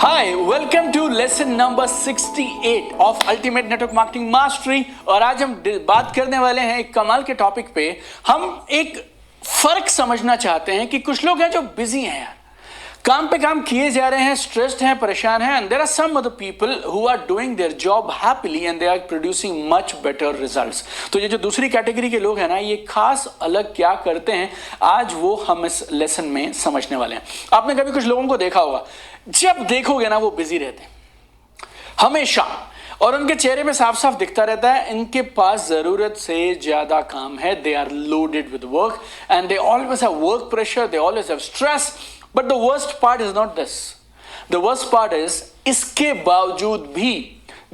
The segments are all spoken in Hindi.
Hi, welcome to lesson number 68 of ultimate network marketing mastery. और आज हम बात करने वाले हैं एक कमाल के टॉपिक पे। हम एक फर्क समझना चाहते हैं कि कुछ लोग हैं जो बिजी हैं यार, काम पे काम किए जा रहे हैं, स्ट्रेस्ड हैं, परेशान हैं, and there are some other people who are doing their job happily and they are producing much better results. तो ये जो दूसरी कैटेगरी के लोग हैं ना, ये खास अलग क्या करते हैं, आज वो हम इस लेसन में समझने वाले हैं। आपने कभी कुछ लोगों को देखा होगा, जब देखोगे ना वो बिजी रहते हैं हमेशा, और उनके चेहरे पे साफ साफ दिखता रहता है इनके पास जरूरत से ज्यादा काम है। They are loaded with work and they always have work pressure, they always have stress. But the worst part is not this, the worst part is इसके बावजूद भी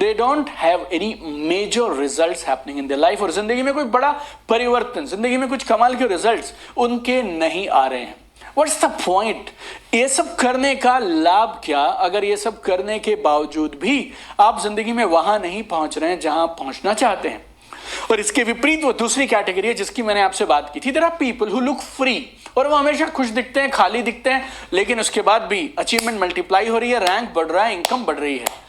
they don't have any major results happening in their life. और जिंदगी में कोई बड़ा परिवर्तन, जिंदगी में कुछ कमाल के रिजल्ट्स उनके नहीं आ रहे हैं। What's the point? ये सब करने का लाभ क्या, अगर ये सब करने के बावजूद भी आप जिंदगी में वहां नहीं पहुंच रहे हैं जहां पहुंचना चाहते हैं। और इसके विपरीत वो दूसरी कैटेगरी है जिसकी मैंने आपसे बात की थी। There are people who look free, और वो हमेशा खुश दिखते हैं, खाली दिखते हैं, लेकिन उसके बाद भी अचीवमेंट मल्टीप्लाई हो रही है, रैंक बढ़ रहा है, इनकम बढ़ रही है।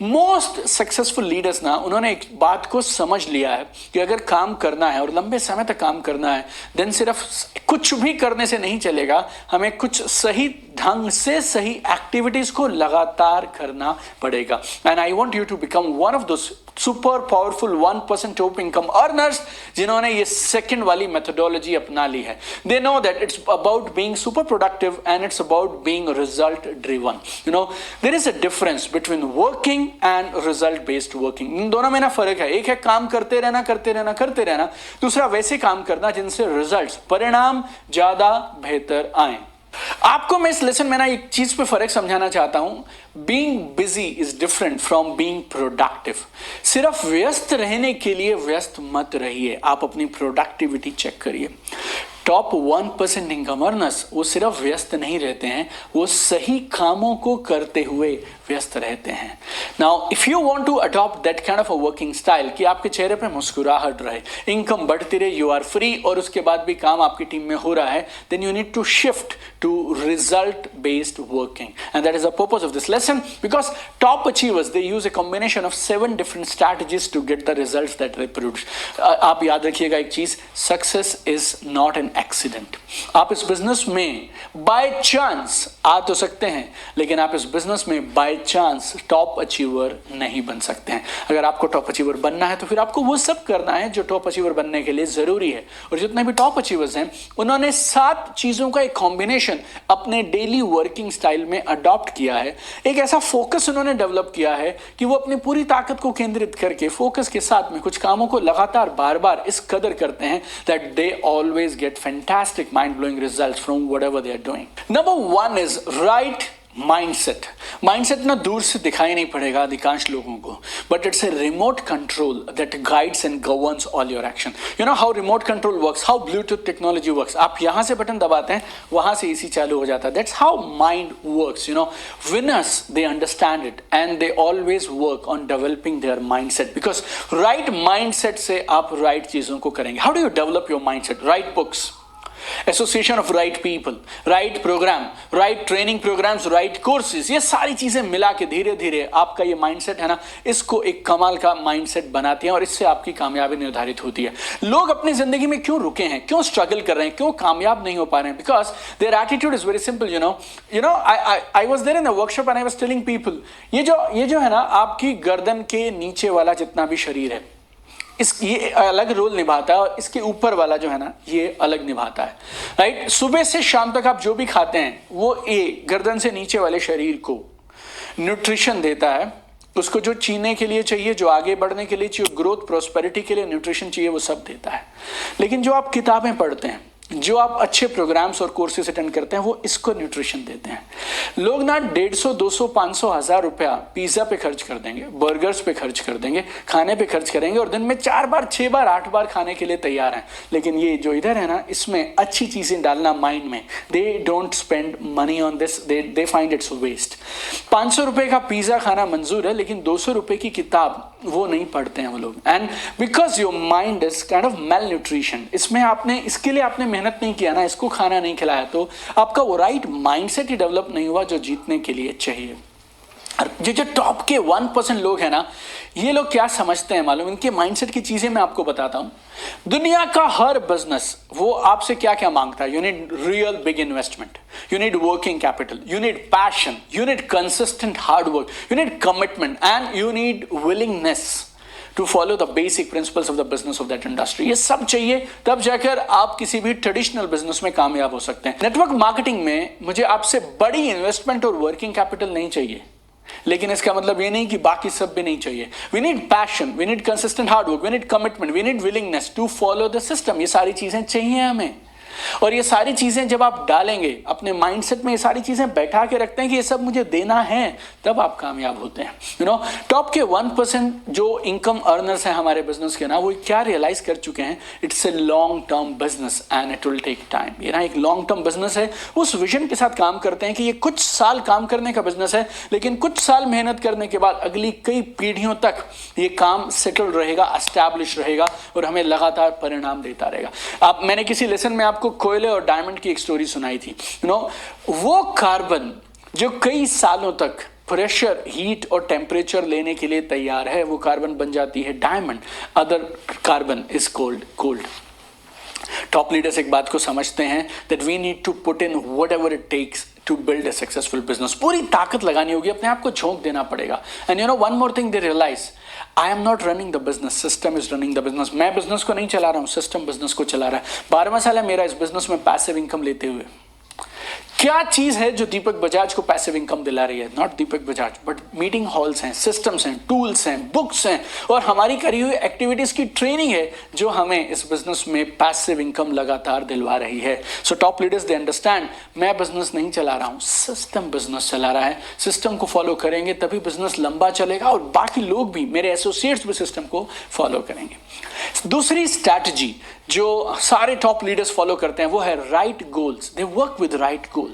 मोस्ट सक्सेसफुल लीडर्स ना, उन्होंने एक बात को समझ लिया है कि अगर काम करना है और लंबे समय तक काम करना है, देन सिर्फ कुछ भी करने से नहीं चलेगा, हमें कुछ सही ढंग से सही एक्टिविटीज को लगातार करना पड़ेगा। And I want you to become one of those super powerful 1% top income earners जिन्होंने ये सेकंड वाली मेथोडोलॉजी अपना ली है। They know that it's about being super productive and it's about being result driven. You know, there is a difference between working and result based working. इन दोनों में ना फर्क है। एक है काम करते रहना करते रहना करते रहना, दूसरा वैसे काम करना जिनसे रिजल्ट्स, परिणाम ज्यादा बेहतर आए। आपको मैं इस लेसन में ना एक चीज पे फर्क समझाना चाहता हूं। Being busy is different from being productive. सिर्फ व्यस्त रहने के लिए व्यस्त मत रहिए, आप अपनी प्रोडक्टिविटी चेक करिए। टॉप 1% इनकम अर्नर्स वो सिर्फ व्यस्त नहीं रहते हैं, वो सही कामों को करते हुए व्यस्त रहते हैं। Now if you want to adopt that kind of a working style कि आपके चेहरे पे मुस्कुराहट रहे, इनकम बढ़ती रहे, यू आर फ्री, और उसके बाद भी काम आपकी टीम में हो रहा है, then you need to shift to result based working. And that is the purpose of this lesson, because top achievers they use a combination of 7 different strategies to get the results that they produce. आप याद रखिएगा एक चीज, success is not an accident. आप इस बिजनेस में बाय चांस आ तो सकते हैं, लेकिन आप इस बिजनेस में बाय चांस टॉप अचीवर नहीं बन सकते हैं। अगर आपको टॉप अचीवर बनना है तो फिर आपको वो सब करना है जो टॉप अचीवर बनने के लिए जरूरी है। और जितने भी टॉप अचीवर्स हैं, उन्होंने 7 चीजों का एक कॉम्बिनेशन अपने डेली वर्किंग स्टाइल में अडॉप्ट किया है। एक ऐसा फोकस उन्होंने डेवलप किया है कि वो अपनी पूरी ताकत को केंद्रित करके फोकस के साथ में कुछ कामों को लगातार बार बार इस कदर करते हैं that they always get fantastic mind-blowing results from whatever they are doing. Number 1 is right mindset. Mindset ना दूर से दिखाई नहीं पड़ेगा अधिकांश लोगों को, but it's a remote control that guides and governs all your action. You know how remote control works, how Bluetooth technology works. आप यहाँ से बटन दबाते हैं, वहाँ से AC चालू हो जाता है. That's how mind works. You know, winners they understand it and they always work on developing their mindset because right mindset से आप right चीजों को करेंगे. How do you develop your mindset? Write books. Association of right people, right program, right training programs, right courses, ये सारी चीजें मिला के धीरे धीरे आपका ये माइंडसेट है ना, इसको एक कमाल का माइंडसेट बनाती हैं और इससे आपकी कामयाबी निर्धारित होती है। लोग अपनी जिंदगी में क्यों रुके हैं, क्यों स्ट्रगल कर रहे हैं, क्यों कामयाब नहीं हो पा रहे हैं? Because their attitude is very simple. You know I was there in the workshop and I was telling people, ये जो है ना, आपकी गर्दन के नीचे वाला जितना भी शरीर है, ये अलग रोल निभाता है और इसके ऊपर वाला जो है ना, ये अलग निभाता है। राइट, सुबह से शाम तक आप जो भी खाते हैं वो ये गर्दन से नीचे वाले शरीर को न्यूट्रिशन देता है। उसको जो जीने के लिए चाहिए, जो आगे बढ़ने के लिए चाहिए, ग्रोथ प्रोस्पेरिटी के लिए न्यूट्रिशन चाहिए, वो सब देता है। लेकिन जो आप किताबें पढ़ते हैं, जो आप अच्छे प्रोग्राम्स और कोर्सेज अटेंड करते हैं, वो इसको न्यूट्रिशन देते हैं। लोग ना 150, 200, 500, 1000 रुपया पिज्जा पे खर्च कर देंगे, बर्गर्स पे खर्च कर देंगे, खाने पे खर्च करेंगे और दिन में 4 बार, 6 बार, 8 बार खाने के लिए तैयार हैं। लेकिन ये जो इधर है ना, इसमें अच्छी चीजें डालना माइंड में, they don't spend money on this, they find it's waste. 500 रुपए का पिज्जा खाना मंजूर है, लेकिन 200 रुपए की किताब वो नहीं पढ़ते हैं वो लोग। And because your mind is kind of male nutrition, इसमें आपने, इसके लिए आपने मेहनत नहीं किया ना, इसको खाना नहीं खिलाया, तो आपका वो राइट माइंडसेट ही डेवलप नहीं हुआ जो जीतने के लिए चाहिए। जो टॉप के 1% लोग हैं ना, ये लोग क्या समझते हैं मालूम, इनके माइंडसेट की चीजें मैं आपको बताता हूं। दुनिया का हर बिजनेस वो आपसे क्या क्या मांगता है। You need real big investment, you need working capital, you need passion, you need consistent hard work, you need commitment and you need willingness to follow the basic principles of the business of that industry. ये सब चाहिए, तब जाकर आप किसी भी ट्रेडिशनल बिजनेस में कामयाब हो सकते हैं। नेटवर्क मार्केटिंग में मुझे आपसे बड़ी इन्वेस्टमेंट और वर्किंग कैपिटल नहीं चाहिए, लेकिन इसका मतलब ये नहीं कि बाकी सब भी नहीं चाहिए। We need passion, we need consistent hard work, we need commitment, we need willingness to follow the system. ये सारी चीजें चाहिए हमें, और ये सारी चीजें जब आप डालेंगे अपने माइंडसेट में, ये सारी चीजें बैठा के रखते हैं कि ये सब मुझे देना है, तब आप कामयाब होते हैं। यू नो, टॉप के 1% जो इनकम अर्नर्स हैं हमारे बिजनेस के ना, वो क्या रियलाइज कर चुके हैं, it's a long term business and it will take time. ये ना एक लॉन्ग टर्म बिजनेस है, उस विजन के साथ काम करते हैं कि ये कुछ साल काम करने का बिजनेस है, लेकिन कुछ साल मेहनत करने के बाद अगली कई पीढ़ियों तक ये काम सेटल रहेगा, एस्टैब्लिश रहेगा और हमें लगातार परिणाम देता रहेगा। मैंने किसी लेसन में आपको कोयले और डायमंड की एक स्टोरी सुनाई थी। यू नो, वो कार्बन जो कई सालों तक प्रेशर, हीट और टेम्परेचर लेने के लिए तैयार है, वो कार्बन बन जाती है diamond. Other carbon is cold. Top leaders एक बात को समझते हैं that we need to put in whatever it takes to build a successful business. पूरी ताकत लगानी होगी, अपने आप को झोंक देना पड़ेगा। And you know one more thing they realize, I am not running the business, system is running the business. मैं बिजनेस को नहीं चला रहा हूं, सिस्टम बिजनेस को चला रहा है। 12वां साल है मेरा इस बिजनेस में पैसिव इनकम लेते हुए। क्या चीज है जो दीपक बजाज को पैसिव इनकम दिला रही है? Not Deepak Bajaj, but meeting halls हैं, सिस्टम्स हैं, टूल्स हैं, बुक्स हैं और हमारी करी हुई एक्टिविटीज की ट्रेनिंग है जो हमें इस बिजनेस में पैसिव इनकम लगातार दिलवा रही है। So top leaders they understand, मैं बिजनेस नहीं चला रहा हूं, सिस्टम बिजनेस चला रहा है। सिस्टम को फॉलो करेंगे तभी बिजनेस लंबा चलेगा और बाकी लोग भी, मेरे एसोसिएट्स भी सिस्टम को फॉलो करेंगे। दूसरी स्ट्रैटेजी जो सारे टॉप लीडर्स फॉलो करते हैं वो है right goals. They work with right goals.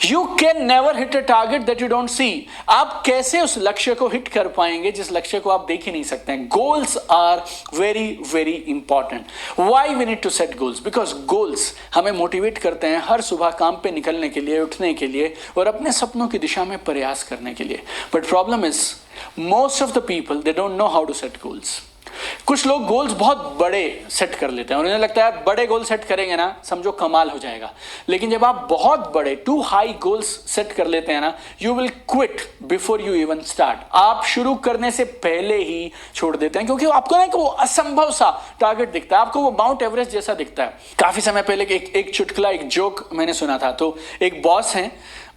You can never hit a target that you don't see. आप कैसे उस लक्ष्य को हिट कर पाएंगे जिस लक्ष्य को आप देख ही नहीं सकते हैं? Goals are very very important. Why we need to set goals? Because goals हमें मोटिवेट करते हैं हर सुबह काम पे निकलने के लिए, उठने के लिए और अपने सपनों की दिशा में प्रयास करने के लिए। But problem is most of the people they don't know how to set goals. कुछ लोग गोल्स बहुत बड़े सेट कर लेते हैं और उन्हें लगता है बड़े गोल सेट करेंगे ना समझो कमाल हो जाएगा। लेकिन जब आप बहुत बड़े टू हाई गोल्स सेट कर लेते हैं ना, you will quit before you even start. आप शुरू करने से पहले ही छोड़ देते हैं क्योंकि आपको ना वो असंभव सा टारगेट दिखता है, आपको वो माउंट एवरेस्ट जैसा दिखता है। काफी समय पहले एक चुटकुला, एक जोक मैंने सुना था। तो एक बॉस हैं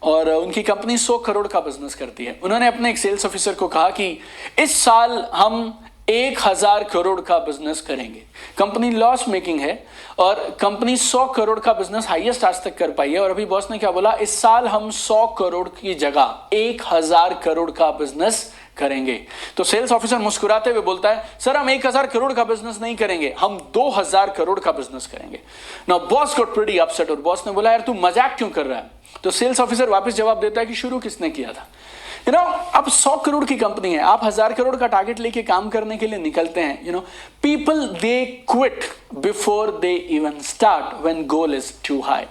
और उनकी कंपनी 100 करोड़ का बिजनेस करती है। उन्होंने अपने एक सेल्स ऑफिसर को कहा कि इस साल हम 1000 करोड़ का बिजनेस करेंगे। कंपनी लॉस मेकिंग है और कंपनी 100 करोड़ का बिजनेस हाईएस्ट आज तक कर पाई है। और अभी बॉस ने क्या बोला, इस साल हम 100 करोड़ की जगह 1000 करोड़ का बिजनेस करेंगे। तो सेल्स ऑफिसर मुस्कुराते हुए बोलता है, सर हम 1000 करोड़ का बिजनेस नहीं करेंगे, हम 2000 करोड़ का बिजनेस करेंगे। Now boss got pretty upset और बॉस ने बोला, यार तू मजाक क्यों कर रहा है? तो सेल्स ऑफिसर वापस जवाब देता है कि शुरू किसने किया था? यू नो, अब 100 करोड़ की कंपनी है, आप 1000 करोड़ का टारगेट लेके काम करने के लिए निकलते हैं। You know, people they quit before they even start when goal is too high.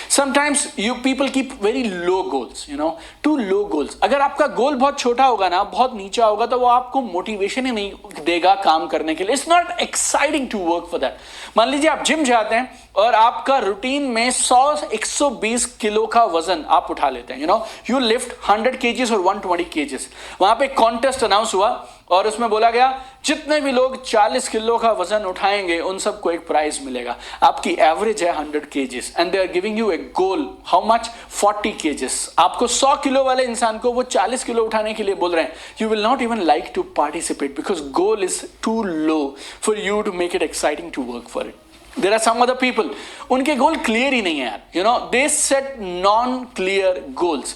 Sometimes you people keep very low goals, you know, too low goals. अगर आपका गोल बहुत छोटा होगा ना, बहुत नीचा होगा, तो वो आपको मोटिवेशन ही नहीं देगा काम करने के लिए। It's not exciting to work for that. मान लीजिए आप जिम जाते हैं और आपका रूटीन में 100-120 किलो का वजन आप उठा लेते हैं। You no, you lift 100 KGs और 120 केजीज। वहां पे कॉन्टेस्ट अनाउंस हुआ और उसमें बोला गया जितने भी लोग 40 किलो का वजन उठाएंगे उन सबको एक प्राइज मिलेगा। आपकी एवरेज है 100 KGs and they are giving you a goal, how much? 40 KGs. आपको 100 किलो वाले इंसान को वो 40 किलो उठाने के लिए बोल रहे हैं। You will not even like to participate because goal is too low for you to make it exciting to work for it. There are some other people, उनके गोल क्लियर ही नहीं है यार। You know, they set non-clear goals.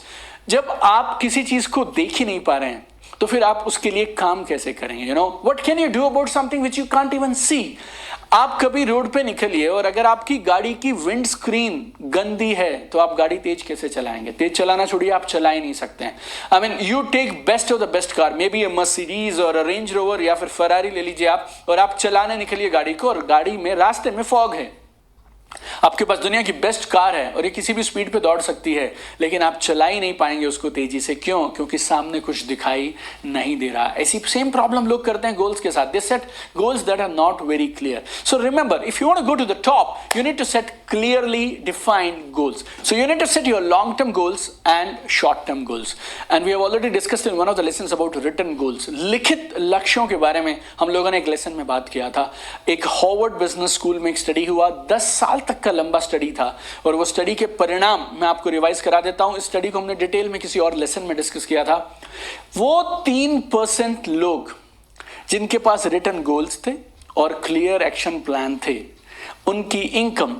जब आप किसी चीज को देख ही नहीं पा रहे हैं तो फिर आप उसके लिए काम कैसे करेंगे? You know, what can you do about something which you can't even see? आप कभी रोड पे निकलिए और अगर आपकी गाड़ी की विंड स्क्रीन गंदी है तो आप गाड़ी तेज कैसे चलाएंगे? तेज चलाना छोड़िए, आप चला ही नहीं सकते हैं। I mean, you take best of the best car, may be a Mercedes और रेंज रोवर या फिर फरारी ले लीजिए आप, और आप चलाने निकलिए गाड़ी को और गाड़ी में रास्ते में फॉग है। आपके पास दुनिया की बेस्ट कार है और ये किसी भी स्पीड पे दौड़ सकती है, लेकिन आप चला ही नहीं पाएंगे उसको तेजी से। क्यों? क्योंकि सामने कुछ दिखाई नहीं दे रहा। ऐसी सेम प्रॉब्लम लोग करते हैं गोल्स के साथ। They set goals that are not very clear. So remember, if you want to go to the top, you need to set clearly defined goals. So you need to set your long-term goals and short-term goals. And we have already discussed in one of the lessons about written goals. लिखित लक्ष्यों के बारे में हम लोगों ने एक लेसन में बात किया था। एक हार्वर्ड बिजनेस स्कूल में एक स्टडी हुआ, 10 साल तक का लंबा स्टडी था, और वो स्टडी के परिणाम मैं आपको रिवाइज करा देता हूं। इस स्टडी को हमने डिटेल में किसी और लेसन में डिस्कस किया था। वो 3% लोग जिनके पास रिटन गोल्स थे और क्लियर एक्शन प्लान थे, उनकी इनकम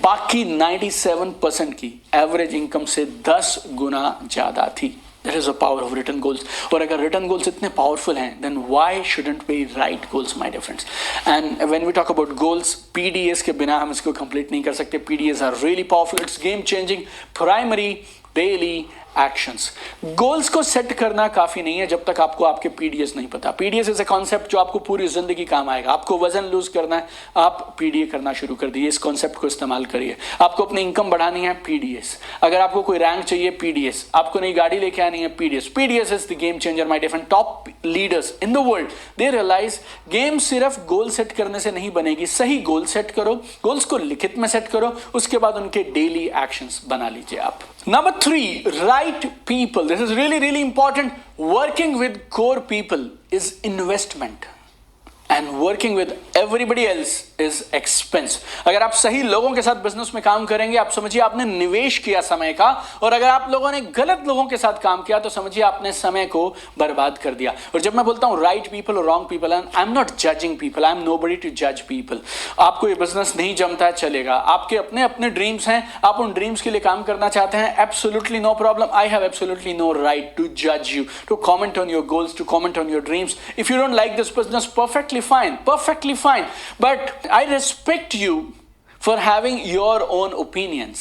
बाकी 97% की एवरेज इनकम से 10 गुना ज्यादा थी। That is the power of written goals. और अगर written goals इतने powerful हैं, then why shouldn't we write goals, my dear friends? And when we talk about goals, PDAs के बिना हम इसको complete नहीं कर सकते। PDAs are really powerful. It's game changing. Primary, daily actions. Goals को सेट करना काफी नहीं है जब तक आपको आपके पीडीएस नहीं पता। पीडीएस इज ए कॉन्सेप्ट जो आपको पूरी जिंदगी काम आएगा। आपको वजन लूज करना है, आप पीडीए करना शुरू कर दिए। इस कॉन्सेप्ट को इस्तेमाल करिए। आपको अपनी इनकम बढ़ानी है, पीडीएस। अगर आपको कोई रैंक चाहिए, पीडीएस। आपको नई गाड़ी लेके आनी है, PDS. PDS is the game changer, my dear friend. Top leaders in the world, they realize game सिर्फ गोल सेट करने से नहीं बनेगी। सही गोल सेट करो, गोल्स को लिखित में सेट करो, उसके बाद उनके डेली एक्शंस बना लीजिए आप। Number 3, right people. This is really, really important. Working with core people is investment. And working with everybody else is expense. अगर आप सही लोगों के साथ बिजनेस में काम करेंगे, आप समझिए आपने निवेश किया समय का। और अगर आप लोगों ने गलत लोगों के साथ काम किया तो समझिए आपने समय को बर्बाद कर दिया। और जब मैं बोलता हूं राइट पीपल और wrong people, I am not judging people, I am nobody to जज पीपल। आपको ये बिजनेस नहीं जमता है, चलेगा। आपके अपने अपने ड्रीम्स हैं, आप उन ड्रीम्स के लिए काम करना चाहते हैं, absolutely no problem. I have absolutely no right to जज you, to comment on your goals, to comment on your dreams. If you don't like this business, perfectly fine, but I respect you for having your own opinions.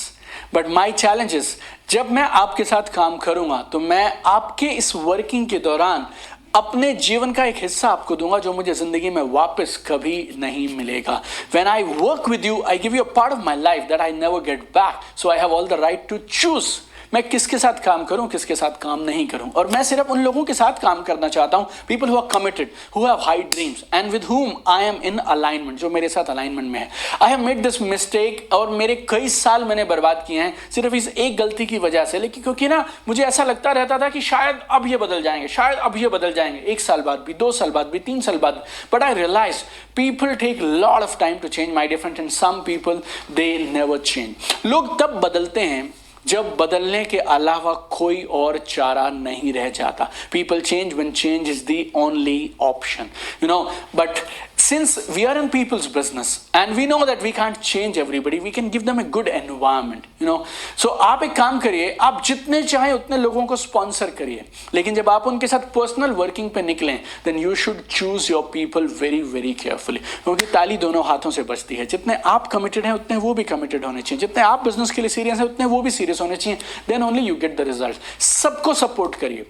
But my challenge is, जब मैं आपके साथ काम करूंगा तो मैं आपके इस वर्किंग के दौरान अपने जीवन का एक हिस्सा आपको दूंगा जो मुझे जिंदगी में वापस कभी नहीं मिलेगा। When I work with you, I give you a part of my life that I never get back. So I have all the right to choose. मैं किसके साथ काम करूं, किसके साथ काम नहीं करूं। और मैं सिर्फ उन लोगों के साथ काम करना चाहता हूं, people who are committed, who have high dreams and with whom I M in alignment, जो मेरे साथ अलाइनमेंट में है। I have made this mistake, और मेरे कई साल मैंने बर्बाद किए हैं सिर्फ इस एक गलती की वजह से। लेकिन क्योंकि ना मुझे ऐसा लगता रहता था कि शायद अब ये बदल जाएंगे, शायद अब ये बदल जाएंगे, 1 साल बाद भी, 2 साल बाद भी, 3 साल बाद। But I realize people take lot of time to change, my dear friend, and some people they never change. लोग तब बदलते हैं जब बदलने के अलावा कोई और चारा नहीं रह जाता। People change when change is the only option, you know. But since we are in people's business and we know that we can't change everybody, we can give them a good environment, you know. So आप एक काम करिए, आप जितने चाहें उतने लोगों को स्पॉन्सर करिए, लेकिन जब आप उनके साथ पर्सनल वर्किंग पे निकलें, then you should choose your people very very carefully, क्योंकि ताली दोनों हाथों से बजती है। जितने आप कमिटेड हैं उतने वो भी कमिटेड होने चाहिए, जितने आप बिजनेस के लिए सीरियस हैं उतने वो भी सीरियस होने चाहिए। Then only you get the result. सबको सपोर्ट करिए,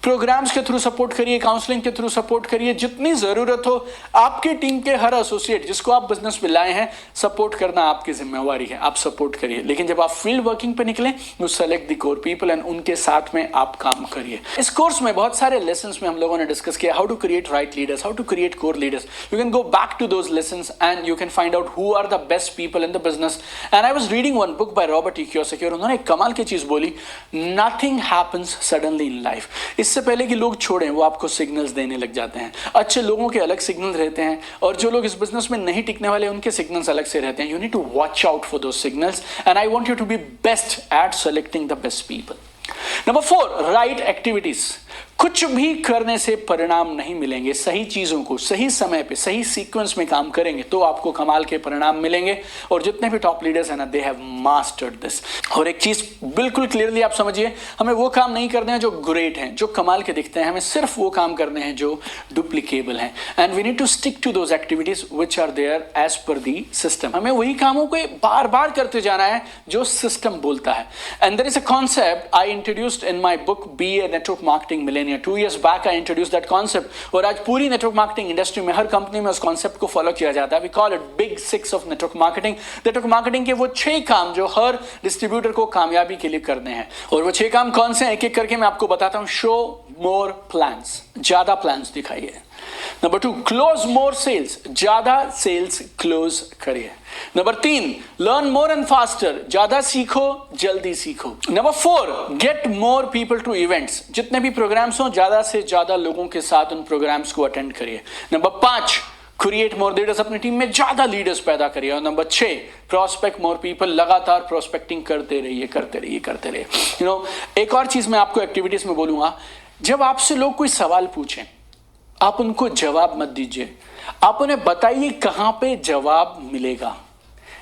प्रोग्राम्स के थ्रू सपोर्ट करिए, काउंसलिंग के थ्रू सपोर्ट करिए, जितनी जरूरत हो। आपकी टीम के हर एसोसिएट जिसको आप बिजनेस में लाए हैं, सपोर्ट करना आपकी जिम्मेवारी है, आप सपोर्ट करिए। लेकिन जब आप फील्ड वर्किंग पे निकलें, you select the core people and उनके साथ में आप काम करिए। इस कोर्स में बहुत सारे लेसन्स में हम लोगों ने डिस्कस किया, how to create right leaders, how to create core leaders. You can go back to those lessons and you can find out who are the best people in the business. And I was reading one book by Robert E Kiyosaki, और उन्होंने एक कमाल की चीज बोली, nothing happens suddenly in life. इससे पहले कि लोग छोड़ें, वो आपको सिग्नल्स देने लग जाते हैं। अच्छे लोगों के अलग सिग्नल रहते हैं, और जो लोग इस बिजनेस में नहीं टिकने वाले, उनके सिग्नल्स अलग से रहते हैं। You need to watch out for those signals and I want you to be best at selecting the best people. Number 4, right activities. कुछ भी करने से परिणाम नहीं मिलेंगे। सही चीजों को सही समय पे सही सीक्वेंस में काम करेंगे तो आपको कमाल के परिणाम मिलेंगे। और जितने भी टॉप लीडर्स हैं ना, दे हैव मास्टर्ड दिस। और एक चीज बिल्कुल क्लियरली आप समझिए, हमें वो काम नहीं करने हैं जो ग्रेट हैं, जो कमाल के दिखते हैं, हमें सिर्फ वो काम करने हैं जो डुप्लीकेबल हैं। And we need to stick to those activities which are there as per the system. हमें वही कामों को बार बार करते जाना है जो सिस्टम बोलता है। And there is a concept I introduced in my book be a network marketing millionaire. 2 years back I introduce that concept और आज पूरी नेटवर्क मार्केटिंग इंडस्ट्री में हर कंपनी में उस कॉन्सेप्ट को फॉलो किया जाता है। We call it big 6 of network marketing. Network marketing के वो 6 काम जो हर डिस्ट्रीब्यूटर को कामयाबी के लिए करने हैं, और वो 6 काम कौन से हैं एक एक करके मैं आपको बताता हूं। शो मोर प्लान्स, ज्यादा प्लान्स दिखाइए। नंबर 2, क्लोज मोर सेल्स, ज्यादा सेल्स क्लोज करिए। Number 3, learn more and faster, ज्यादा सीखो जल्दी सीखो। Number 4, get more people to events, जितने भी प्रोग्राम्स हो ज्यादा से ज्यादा लोगों के साथ उन प्रोग्राम्स को अटेंड करिए। नंबर 5, क्रिएट मोर लीडर्स, अपनी टीम में ज्यादा लीडर्स पैदा करिए। और नंबर 6, प्रोस्पेक्ट मोर पीपल, लगातार प्रोस्पेक्टिंग करते रहिए करते रहिए करते रहिए। एक और चीज मैं आपको एक्टिविटीज में बोलूंगा, जब आपसे लोग कोई सवाल पूछें आप उनको जवाब मत दीजिए, आप उन्हें बताइए कहां पे जवाब मिलेगा।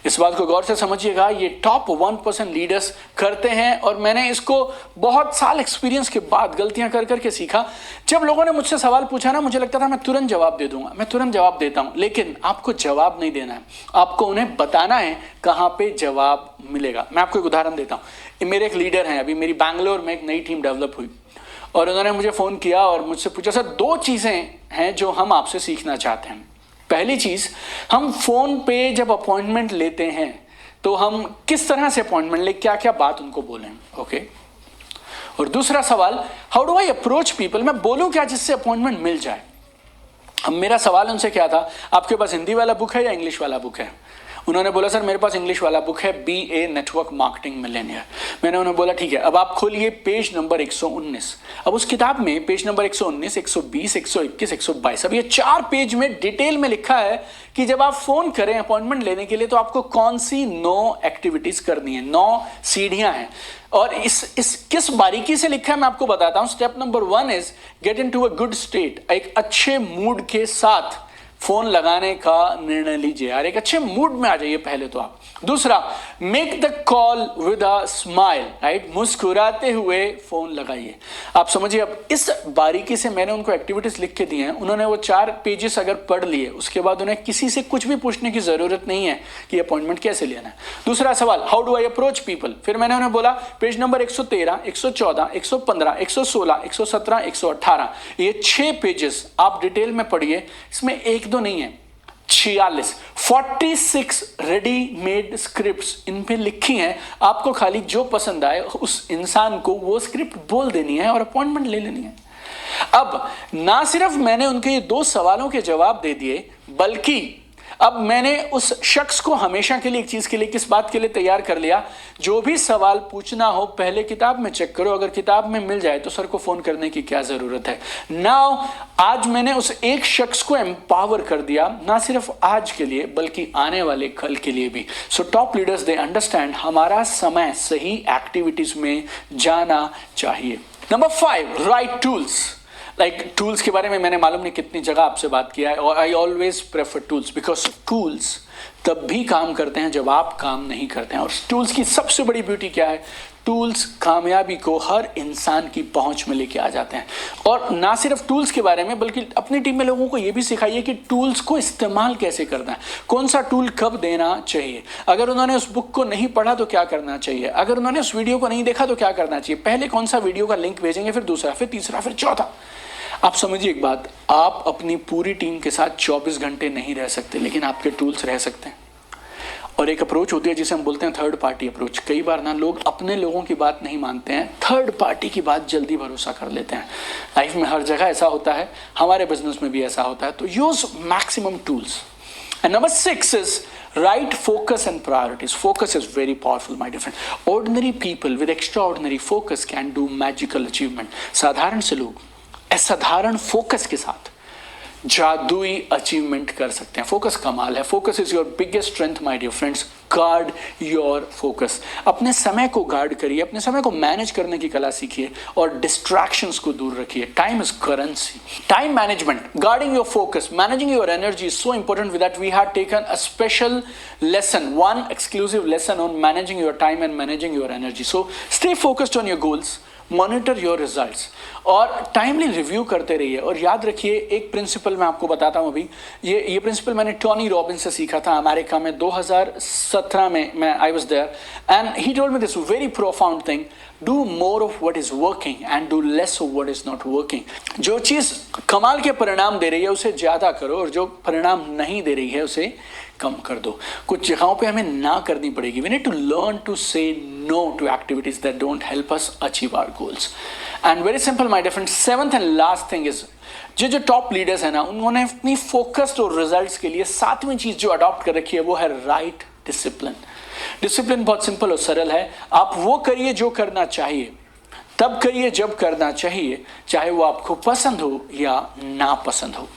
इस बात को गौर से समझिएगा, ये टॉप 1% लीडर्स करते हैं और मैंने इसको बहुत साल एक्सपीरियंस के बाद गलतियां कर करके सीखा। जब लोगों ने मुझसे सवाल पूछा ना, मुझे लगता था मैं तुरंत जवाब दे दूंगा, मैं तुरंत जवाब देता हूं, लेकिन आपको जवाब नहीं देना है, आपको उन्हें बताना है कहां पे जवाब मिलेगा। मैं आपको एक उदाहरण देता हूं। मेरे एक लीडर हैं, अभी मेरी बैंगलोर में एक नई टीम डेवलप हुई और उन्होंने मुझे फोन किया और मुझसे पूछा, सर 2 चीजें हैं जो हम आपसे सीखना चाहते हैं। पहली चीज, हम फोन पे जब अपॉइंटमेंट लेते हैं तो हम किस तरह से अपॉइंटमेंट ले, क्या क्या बात उनको बोलें, ओके। और दूसरा सवाल, how do I approach people, मैं बोलूं क्या जिससे अपॉइंटमेंट मिल जाए। अब मेरा सवाल उनसे क्या था, आपके पास हिंदी वाला बुक है या इंग्लिश वाला बुक है? उन्होंने बोला सर मेरे पास इंग्लिश वाला बुक है, BA नेटवर्क मार्केटिंग मिलेनियर। मैंने उन्हें बोला ठीक है, अब आप खोलिए पेज नंबर 119। अब उस किताब में पेज नंबर 119, 120, 121, 122, अब ये 4 पेज में डिटेल में लिखा है कि जब आप फोन करें अपॉइंटमेंट लेने के लिए तो आपको कौन सी 9 एक्टिविटीज करनी है, 9 सीढ़ियां हैं। और इस किस बारीकी से लिखा है मैं आपको बताता हूं। Step number 1 is get into a good state, एक अच्छे मूड के साथ फोन लगाने का निर्णय लीजिए यार, एक अच्छे मूड में आ जाइए पहले तो आप। दूसरा, make the call with a smile, right, मुस्कुराते हुए फोन लगाइए। आप समझिए, अब इस बारीकी से मैंने उनको एक्टिविटीज लिख के दी हैं, उन्होंने वो 4 पेजेस अगर पढ़ लिए उसके बाद उन्हें किसी से कुछ भी पूछने की जरूरत नहीं है कि अपॉइंटमेंट कैसे लेना है। दूसरा सवाल, how do I approach people, फिर मैंने उन्हें बोला पेज नंबर 113, 114, 115, 116, 117, 118, ये 6 पेजेस आप डिटेल में पढ़िए। इसमें 1-2 नहीं है, 46 रेडीमेड स्क्रिप्ट्स इन पे लिखी हैं। आपको खाली जो पसंद आए उस इंसान को वो स्क्रिप्ट बोल देनी है और अपॉइंटमेंट ले लेनी है। अब ना सिर्फ मैंने उनके ये 2 सवालों के जवाब दे दिए, बल्कि अब मैंने उस शख्स को हमेशा के लिए एक चीज के लिए, किस बात के लिए तैयार कर लिया, जो भी सवाल पूछना हो पहले किताब में चेक करो, अगर किताब में मिल जाए तो सर को फोन करने की क्या जरूरत है। नाउ आज मैंने उस एक शख्स को एम्पावर कर दिया, ना सिर्फ आज के लिए बल्कि आने वाले कल के लिए भी। So top leaders they understand हमारा समय सही एक्टिविटीज में जाना चाहिए। Number 5, right tools. टूल्स के बारे में मैंने मालूम नहीं कितनी जगह आपसे बात किया है, और I always prefer tools because tools तब भी काम करते हैं जब आप काम नहीं करते हैं। और टूल्स की सबसे बड़ी ब्यूटी क्या है, टूल्स कामयाबी को हर इंसान की पहुंच में लेके आ जाते हैं। और ना सिर्फ टूल्स के बारे में बल्कि अपनी टीम में लोगों को यह भी सिखाइए कि टूल्स को इस्तेमाल कैसे करना है, कौन सा टूल कब देना चाहिए। अगर उन्होंने उस बुक को नहीं पढ़ा तो क्या करना चाहिए, अगर उन्होंने उस वीडियो को नहीं देखा तो क्या करना चाहिए, पहले कौन सा वीडियो का लिंक भेजेंगे, फिर दूसरा, फिर तीसरा, फिर चौथा। आप समझिए एक बात, आप अपनी पूरी टीम के साथ 24 घंटे नहीं रह सकते, लेकिन आपके टूल्स रह सकते हैं। और एक अप्रोच होती है जिसे हम बोलते हैं थर्ड पार्टी अप्रोच। कई बार ना लोग अपने लोगों की बात नहीं मानते हैं, थर्ड पार्टी की बात जल्दी भरोसा कर लेते हैं। लाइफ में हर जगह ऐसा होता है, हमारे बिजनेस में भी ऐसा होता है। तो use maximum tools. And number 6 is right focus and priorities. Focus is very powerful, my dear friend. Ordinary people with extraordinary focus can do magical achievement. साधारण से लोग असाधारण फोकस के साथ जादुई अचीवमेंट कर सकते हैं। फोकस कमाल है। Focus is your biggest strength my dear friends. Guard your focus. अपने समय को गार्ड करिए, अपने समय को मैनेज करने की कला सीखिए और डिस्ट्रैक्शंस को दूर रखिए। Time is currency. Time management, guarding your focus, managing your energy is so important. With that we have taken a special lesson, one exclusive lesson on managing your time and managing your energy. So stay focused on your goals, monitor your results और टाइमली रिव्यू करते रहिए। और याद रखिए एक प्रिंसिपल मैं आपको बताता हूं अभी, ये प्रिंसिपल मैंने टोनी रॉबिन्स से सीखा था अमेरिका में 2017 2017 में मैं I was there and he told me this very profound thing, do more of what is working and do less of what is not working. जो चीज कमाल के परिणाम दे रही है उसे ज्यादा करो और जो परिणाम नहीं दे रही है उसे कम कर दो। कुछ जगहों पे हमें ना करनी पड़ेगी। We need to learn to say no to activities that don't help us achieve our goals. And very simple my dear friends, seventh and last thing is, जो टॉप लीडर्स है ना, उन्होंने अपनी फोकस्ड और रिजल्ट्स के लिए सातवीं चीज जो अडॉप्ट कर रखी है वो है राइट डिसिप्लिन। डिसिप्लिन बहुत सिंपल और सरल है। आप वो करिए जो करना चाहिए, तब करिए जब करना चाहिए, चाहे वो आपको पसंद हो या ना पसंद हो।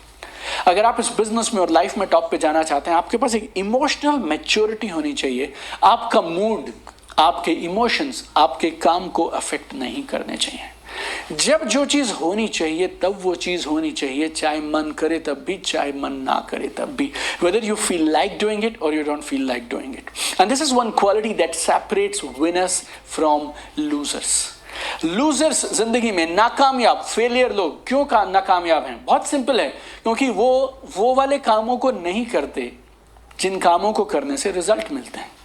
अगर आप इस बिजनेस में और लाइफ में टॉप पे जाना चाहते हैं, आपके पास एक इमोशनल मैच्योरिटी होनी चाहिए। आपका मूड, आपके इमोशंस आपके काम को अफेक्ट नहीं करने चाहिए। जब जो चीज होनी चाहिए तब वो चीज होनी चाहिए, चाहे मन करे तब भी, चाहे मन ना करे तब भी, whether you feel like doing it or you don't feel like doing it. And this is one quality that separates winners from losers. Losers जिंदगी में, नाकामयाब, फेलियर लोग क्यों नाकामयाब हैं? बहुत सिंपल है, क्योंकि वो वाले कामों को नहीं करते जिन कामों को करने से रिजल्ट मिलते हैं।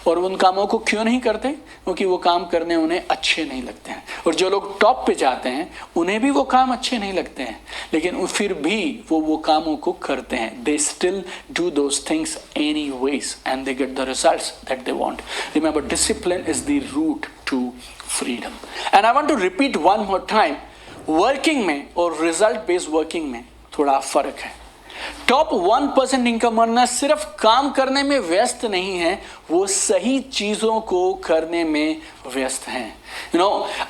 और उन कामों को क्यों नहीं करते? क्योंकि वो काम करने उन्हें अच्छे नहीं लगते हैं। और जो लोग टॉप पे जाते हैं उन्हें भी वो काम अच्छे नहीं लगते हैं, लेकिन फिर भी वो कामों को करते हैं। They still do those things anyways and they get the results that they want. Remember, discipline is the route to freedom. And I want to repeat one more time, working में और रिजल्ट बेस्ड वर्किंग में थोड़ा फर्क है। टॉप 1% इनकम अर्नर सिर्फ काम करने में व्यस्त नहीं है, वो सही चीजों को करने में व्यस्त हैं।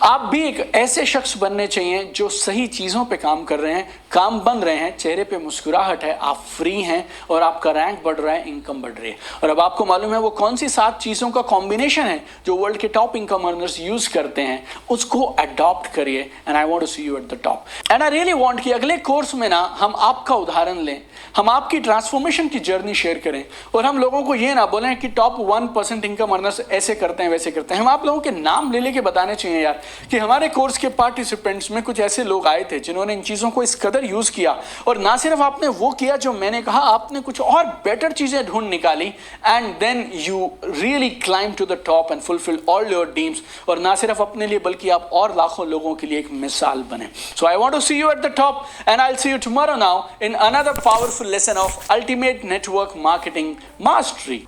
आप भी एक ऐसे शख्स बनने चाहिए जो सही चीजों पे काम कर रहे हैं, काम बन रहे हैं, चेहरे पे मुस्कुराहट है, आप फ्री हैं और आपका रैंक बढ़ रहा है, इनकम बढ़ रही है। और अब आपको मालूम है वो कौन सी 7 चीजों का कॉम्बिनेशन है जो वर्ल्ड के टॉप इनकम अर्नर्स यूज करते हैं। उसको अडॉप्ट करिए and I want to see you at the top. And I really want कि अगले कोर्स में ना हम आपका उदाहरण लें, हम आपकी ट्रांसफॉर्मेशन की जर्नी शेयर करें और हम लोगों को ये ना बोलें कि टॉप 1% इनकम अर्नर्स ऐसे करते हैं वैसे करते हैं। हम आप लोगों के नाम ले लेके बताने चाहिए यार कि हमारे कोर्स के पार्टिसिपेंट्स में कुछ ऐसे लोग आए थे जिन्होंने इन चीजों को इस कदर यूज किया, और ना सिर्फ आपने वो किया जो मैंने कहा, आपने कुछ और बेटर चीजें ढूंढ निकाली and then you really climb to the top and fulfil all your dreams. और ना सिर्फ अपने लिए बल्कि आप और लाखों लोगों के लिए एक मिसाल बने। So I want to see you at the top and I will see you tomorrow now in another powerful lesson of Ultimate Network Marketing Mastery.